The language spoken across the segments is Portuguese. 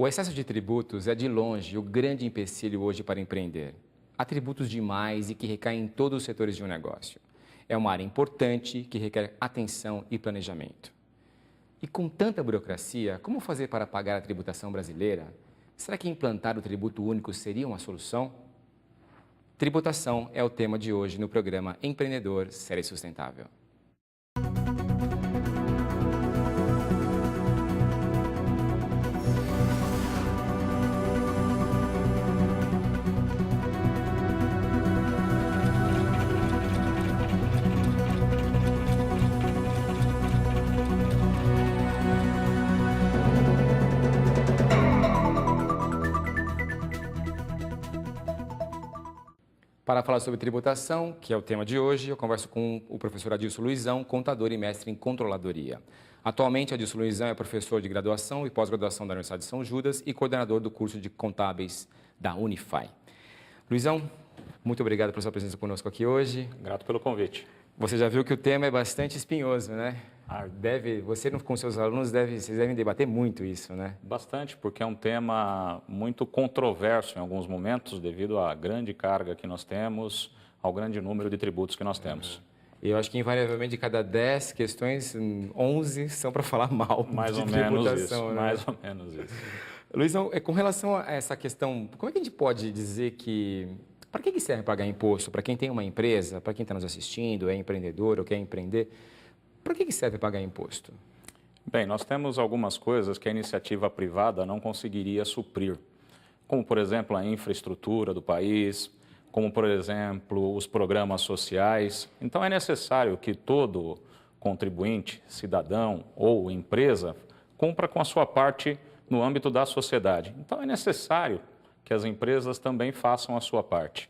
O excesso de tributos é, de longe, o grande empecilho hoje para empreender. Há tributos demais e que recaem em todos os setores de um negócio. É uma área importante que requer atenção e planejamento. E com tanta burocracia, como fazer para pagar a tributação brasileira? Será que implantar o tributo único seria uma solução? Tributação é o tema de hoje no programa Empreendedor Série Sustentável. Para falar sobre tributação, que é o tema de hoje, eu converso com o professor Adilson Luizão, contador e mestre em controladoria. Atualmente, Adilson Luizão é professor de graduação e pós-graduação da Universidade de São Judas e coordenador do curso de contábeis da Unify. Luizão, muito obrigado pela sua presença conosco aqui hoje. Grato pelo convite. Você já viu que o tema é bastante espinhoso, né? Você com seus alunos, vocês devem debater muito isso, né? Bastante, porque é um tema muito controverso em alguns momentos, devido à grande carga que nós temos, ao grande número de tributos que nós temos. E eu acho que, invariavelmente, de cada 10 questões, 11 são para falar mal mais de ou tributação. Menos isso, né? Mais ou menos isso. Luizão, com relação a essa questão, como é que a gente pode dizer que... Para que serve pagar imposto? Para quem tem uma empresa, para quem está nos assistindo, é empreendedor ou quer empreender, para que serve pagar imposto? Bem, nós temos algumas coisas que a iniciativa privada não conseguiria suprir, como, por exemplo, a infraestrutura do país, como, por exemplo, os programas sociais. Então, é necessário que todo contribuinte, cidadão ou empresa, cumpra com a sua parte no âmbito da sociedade. Então, é necessário que as empresas também façam a sua parte.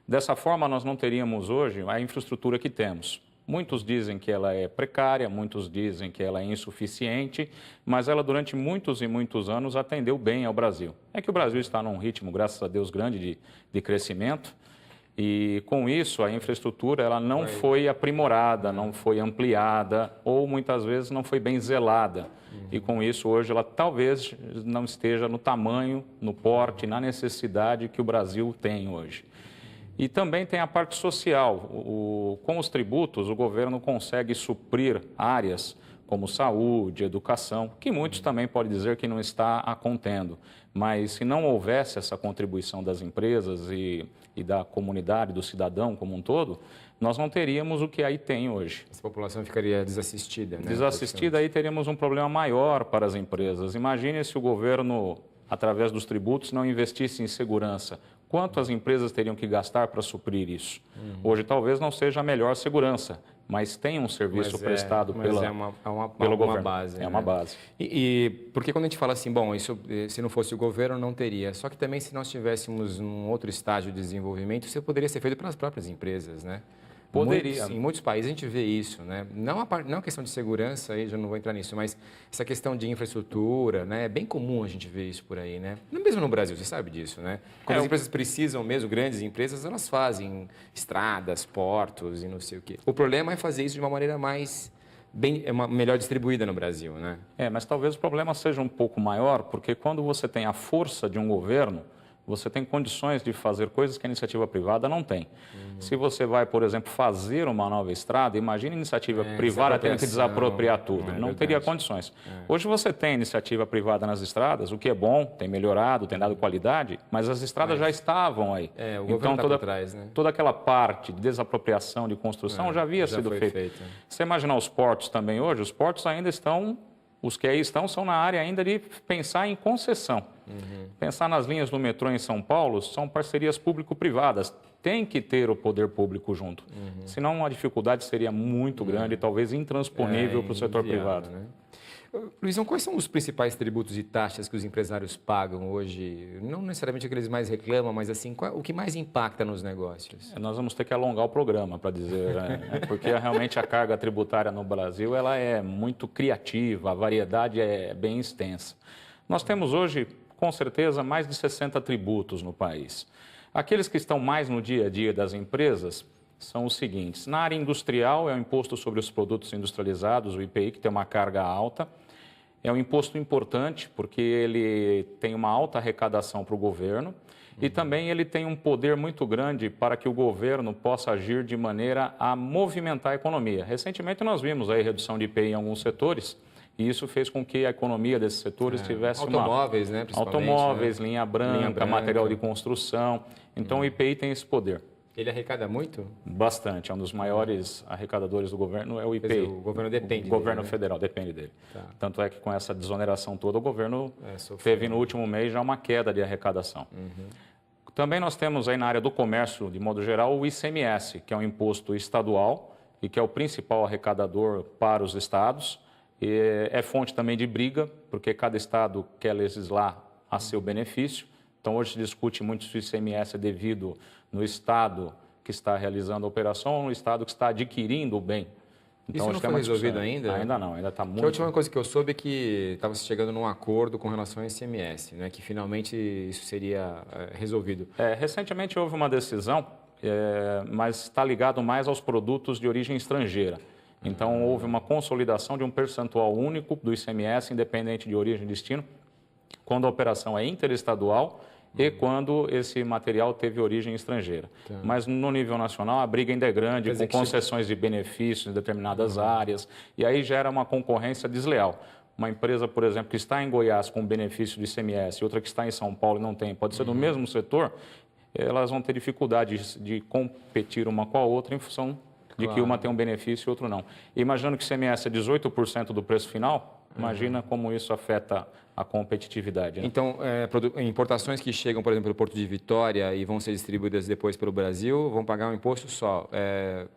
Dessa forma, nós não teríamos hoje a infraestrutura que temos. Muitos dizem que ela é precária, muitos dizem que ela é insuficiente, mas ela durante muitos e muitos anos atendeu bem ao Brasil. É que o Brasil está num ritmo, graças a Deus, grande de crescimento e com isso a infraestrutura ela não foi aprimorada, não foi ampliada ou muitas vezes não foi bem zelada. E com isso hoje ela talvez não esteja no tamanho, no porte, na necessidade que o Brasil tem hoje. E também tem a parte social. Com os tributos, o governo consegue suprir áreas como saúde, educação, que muitos também podem dizer que não está a contendo. Mas se não houvesse essa contribuição das empresas e da comunidade, do cidadão como um todo, nós não teríamos o que aí tem hoje. Essa população ficaria desassistida, né? Desassistida, aí teríamos um problema maior para as empresas. Imagine se o governo, através dos tributos, não investisse em segurança. Quanto as empresas teriam que gastar para suprir isso? Hoje talvez não seja a melhor segurança, mas tem um serviço prestado pelo governo. Base, é uma base. Porque quando a gente fala assim, bom, isso, se não fosse o governo não teria. Só que também se nós tivéssemos um outro estágio de desenvolvimento, isso poderia ser feito pelas próprias empresas, né? Poderia. Em muitos países a gente vê isso, né? Não a questão de segurança, aí já não vou entrar nisso, mas essa questão de infraestrutura, né? É bem comum a gente ver isso por aí, né? Mesmo no Brasil, você sabe disso, né? Quando as empresas precisam mesmo, grandes empresas, elas fazem estradas, portos e não sei o quê. O problema é fazer isso de uma maneira melhor distribuída no Brasil, né? Mas talvez o problema seja um pouco maior, porque quando você tem a força de um governo, você tem condições de fazer coisas que a iniciativa privada não tem. Se você vai, por exemplo, fazer uma nova estrada, imagine a iniciativa privada tendo que desapropriar tudo. Não teria condições. Hoje você tem iniciativa privada nas estradas, o que é bom, tem melhorado, tem dado qualidade, mas as estradas já estavam aí. O governo está por trás, né? Toda aquela parte de desapropriação de construção já havia sido feita. Você imaginar os portos também hoje, os portos ainda estão... Os que aí estão são na área ainda de pensar em concessão. Pensar nas linhas do metrô em São Paulo são parcerias público-privadas. Tem que ter o poder público junto. Senão a dificuldade seria muito grande e talvez intransponível para o setor privado. Né? Luizão, quais são os principais tributos e taxas que os empresários pagam hoje? Não necessariamente aqueles mais reclamam, mas assim, o que mais impacta nos negócios? Nós vamos ter que alongar o programa para dizer, porque realmente a carga tributária no Brasil ela é muito criativa, a variedade é bem extensa. Nós temos hoje, com certeza, mais de 60 tributos no país. Aqueles que estão mais no dia a dia das empresas são os seguintes. Na área industrial é o Imposto sobre os Produtos Industrializados, o IPI, que tem uma carga alta. É um imposto importante porque ele tem uma alta arrecadação para o governo e também ele tem um poder muito grande para que o governo possa agir de maneira a movimentar a economia. Recentemente nós vimos aí redução de IPI em alguns setores e isso fez com que a economia desses setores tivesse automóveis, né, principalmente, automóveis, né? linha branca, material de construção. Então o IPI tem esse poder. Ele arrecada muito? Bastante. É um dos maiores arrecadadores do governo, é o IPI. Quer dizer, o governo depende dele. O governo né? federal depende dele. Tá. Tanto é que com essa desoneração toda, o governo sofreu. teve no último mês já uma queda de arrecadação. Também nós temos aí na área do comércio, de modo geral, o ICMS, que é um imposto estadual e que é o principal arrecadador para os estados. E é fonte também de briga, porque cada estado quer legislar a seu benefício. Então, hoje se discute muito se o ICMS é devido no estado que está realizando a operação ou no estado que está adquirindo o bem. Então, isso não foi resolvido ainda? Ainda não, ainda está muito... Que a última coisa que eu soube é que estava se chegando num acordo com relação ao ICMS, né? Que finalmente isso seria resolvido. Recentemente houve uma decisão, mas está ligado mais aos produtos de origem estrangeira. Então, houve uma consolidação de um percentual único do ICMS, independente de origem e destino, quando a operação é interestadual e quando esse material teve origem estrangeira. Tá. Mas no nível nacional a briga ainda é grande, com concessões de benefícios em determinadas áreas, e aí gera uma concorrência desleal. Uma empresa, por exemplo, que está em Goiás com benefício do ICMS e outra que está em São Paulo e não tem, pode ser do mesmo setor, elas vão ter dificuldade de competir uma com a outra em função de que uma tem um benefício e outra não. E imaginando que o ICMS é 18% do preço final, imagina como isso afeta a competitividade. Né? Então, importações que chegam, por exemplo, pelo Porto de Vitória e vão ser distribuídas depois pelo Brasil, vão pagar um imposto só.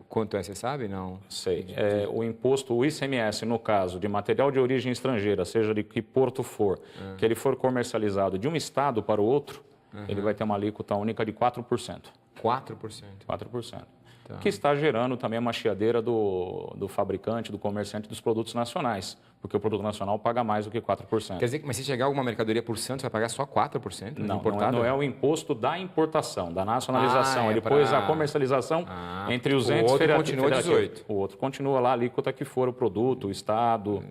Quanto é, você sabe? Não? Sei. O imposto, o ICMS, no caso de material de origem estrangeira, seja de que porto for, que ele for comercializado de um estado para o outro, ele vai ter uma alíquota única de 4%. 4%? 4%. Que está gerando também uma chiadeira do fabricante, do comerciante dos produtos nacionais, porque o produto nacional paga mais do que 4%. Quer dizer, mas se chegar alguma mercadoria por Santos, vai pagar só 4%? Não é o imposto da importação, da nacionalização. Depois a comercialização entre os entes federativos. O outro continua 18%. O outro continua lá, a alíquota que for o produto, o estado,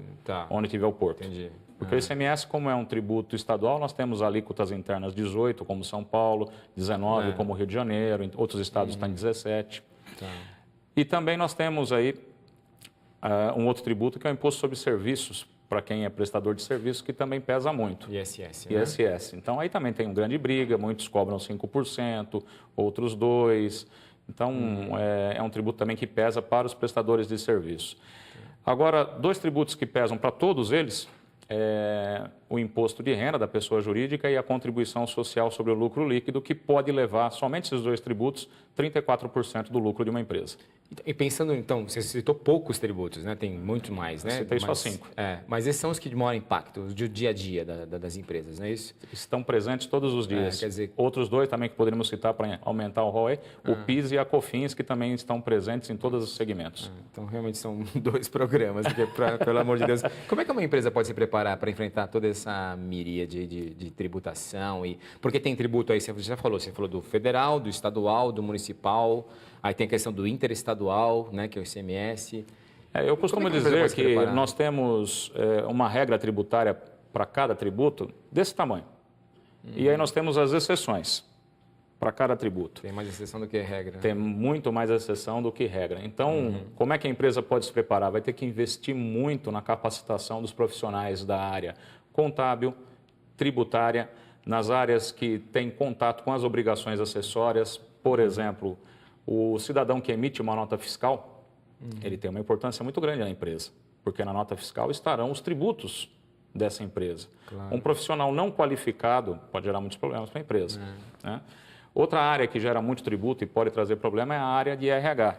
onde tiver o porto. Entendi. Porque o ICMS, como é um tributo estadual, nós temos alíquotas internas 18, como São Paulo, 19, como Rio de Janeiro, em outros estados estão em 17. Tá. E também nós temos aí um outro tributo que é o Imposto sobre Serviços, para quem é prestador de serviços, que também pesa muito. ISS, né? ISS. Então, aí também tem uma grande briga, muitos cobram 5%, outros 2%. Então, é um tributo também que pesa para os prestadores de serviços. Agora, dois tributos que pesam para todos eles o imposto de renda da pessoa jurídica e a contribuição social sobre o lucro líquido, que pode levar, somente esses dois tributos, 34% do lucro de uma empresa. E pensando, então, você citou poucos tributos, né? Tem muito mais, né? Citei só 5. Mas esses são os que de maior impacto, os do dia a dia das empresas, não é isso? Estão presentes todos os dias. Quer dizer... Outros dois também que poderíamos citar para aumentar o ROE, o PIS e a COFINS, que também estão presentes em todos os segmentos. Então, realmente são 2 programas, porque, pelo amor de Deus. Como é que uma empresa pode se preparar para enfrentar toda essa miríade de tributação? Porque tem tributo aí, você já falou, do federal, do estadual, do municipal, aí tem a questão do interestadual, né, que é o ICMS. Eu costumo dizer que nós temos uma regra tributária para cada tributo desse tamanho. E aí nós temos as exceções para cada tributo. Tem mais exceção do que regra. Tem muito mais exceção do que regra. Então, como é que a empresa pode se preparar? Vai ter que investir muito na capacitação dos profissionais da área contábil, tributária, nas áreas que têm contato com as obrigações acessórias. Por exemplo, o cidadão que emite uma nota fiscal, ele tem uma importância muito grande na empresa, porque na nota fiscal estarão os tributos dessa empresa. Claro. Um profissional não qualificado pode gerar muitos problemas para a empresa. Né? Outra área que gera muito tributo e pode trazer problema é a área de RH.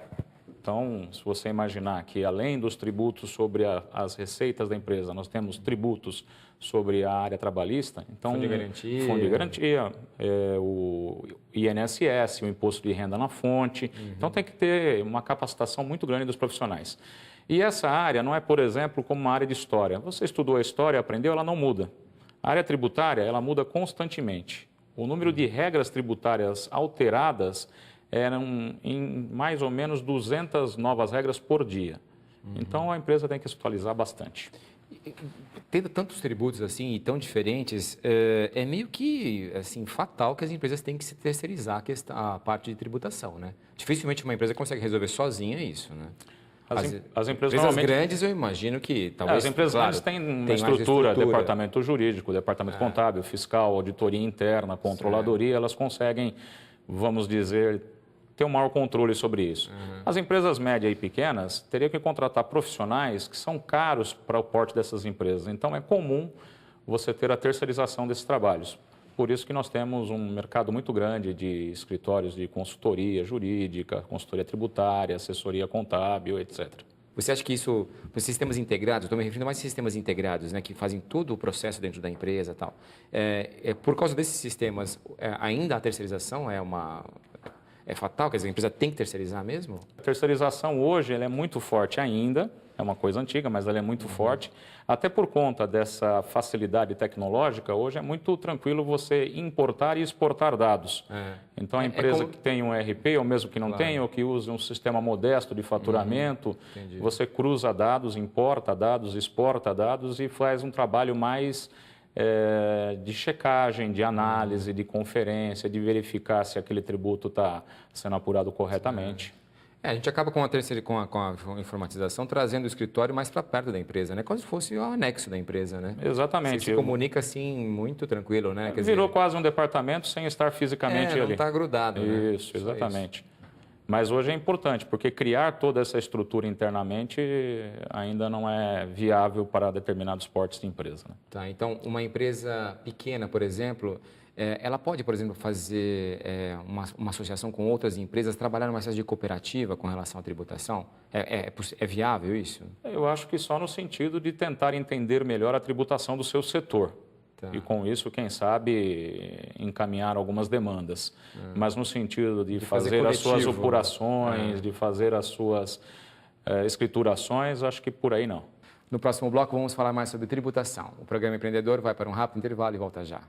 Então, se você imaginar que além dos tributos sobre as receitas da empresa, nós temos tributos sobre a área trabalhista, então fundo de garantia, o INSS, o imposto de renda na fonte. Então tem que ter uma capacitação muito grande dos profissionais. E essa área não é, por exemplo, como uma área de história. Você estudou a história, aprendeu, ela não muda. A área tributária, ela muda constantemente. O número de regras tributárias alteradas eram em mais ou menos 200 novas regras por dia. Então, a empresa tem que se atualizar bastante. Tendo tantos tributos assim e tão diferentes, é meio que assim fatal que as empresas têm que se terceirizar a parte de tributação, né? Dificilmente uma empresa consegue resolver sozinha isso, né? As empresas normalmente... grandes, eu imagino que talvez... As empresas grandes têm uma estrutura, departamento jurídico, departamento contábil, fiscal, auditoria interna, controladoria, elas conseguem, vamos dizer, ter um maior controle sobre isso. As empresas médias e pequenas teriam que contratar profissionais que são caros para o porte dessas empresas. Então, é comum você ter a terceirização desses trabalhos. Por isso que nós temos um mercado muito grande de escritórios de consultoria jurídica, consultoria tributária, assessoria contábil, etc. Você acha que isso, os sistemas integrados, estou me referindo mais a sistemas integrados, né, que fazem todo o processo dentro da empresa e tal, por causa desses sistemas, ainda a terceirização é fatal? Quer dizer, a empresa tem que terceirizar mesmo? A terceirização hoje ela é muito forte ainda, é uma coisa antiga, mas ela é muito forte. Até por conta dessa facilidade tecnológica, hoje é muito tranquilo você importar e exportar dados. Então, a empresa que tem um ERP, ou mesmo que não tenha, ou que use um sistema modesto de faturamento, você cruza dados, importa dados, exporta dados e faz um trabalho mais de checagem, de análise, de conferência, de verificar se aquele tributo está sendo apurado corretamente. A gente acaba com a informatização trazendo o escritório mais para perto da empresa, né? Como se fosse o anexo da empresa, né? Exatamente. Você se comunica assim muito tranquilo, né? Virou quase um departamento sem estar fisicamente ali. Não está grudado, né? Isso, exatamente. Mas hoje é importante, porque criar toda essa estrutura internamente ainda não é viável para determinados portes de empresa. Né? Tá, então, uma empresa pequena, por exemplo, ela pode, por exemplo, fazer uma associação com outras empresas, trabalhar numa espécie de cooperativa com relação à tributação? É viável isso? Eu acho que só no sentido de tentar entender melhor a tributação do seu setor. Tá. E com isso, quem sabe, encaminhar algumas demandas. Mas no sentido de fazer as suas apurações, de fazer as suas escriturações, acho que por aí não. No próximo bloco, vamos falar mais sobre tributação. O programa Empreendedor vai para um rápido intervalo e volta já.